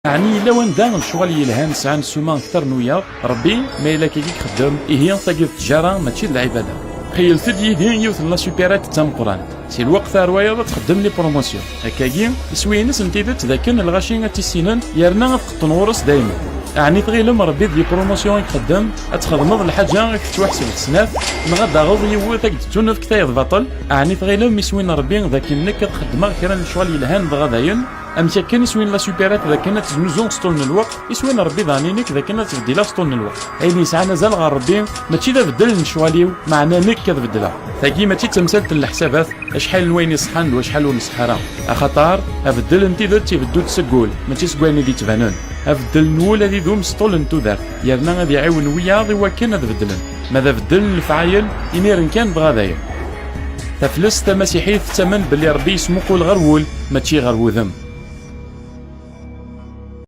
يعني الا وين دان الشغل يلهان سعان سوما اكثر نويا ربي ما الا كي خدام هي تاقي التجاره ماشي العباده. خيلت يدين يوث لا سوبيرات تام قران سي الوقت روايه تخدم لي بروموسيون هكاكي سوينس انت تذاكن الغاشي تيسينن يرنا تنورس دايما. يعني تغيلم ربي دي بروموسيون يخدم تخدم الحاجه كتوحسب السناف ما غدا غوض يوثك تونف كتايض بطل. يعني تغيلم يسوين ربي ذاك انك تخدم كرا الشغل يلهان غداين امشي كان يسوين لا سوبيرات اذا كانت تزنوزون سطول الوقت يسوين ربي ظانينك اذا كانت تبدي لا سطول الوقت اي يسعى مازال غير ربي ماشي ذا بدل نشواليو معنا نك كتبدلها ثاكي ماشي تمثلت الحسابات شحال وين يصحن وشحال ونصحرا خاطر ابدل انت ذا تيبدو تسقول ماشي سكواني دي تبانون ابدل نول هذي ذوم سطول انتو دار يرنا غادي يعاون ويا ضوا كان هذا بدلن ماذا بدل الفعايل ينير كان بغا ذايا تفلس تمسيحي ثمن باللي ربي يسمو قول غرول ماشي غير وذم.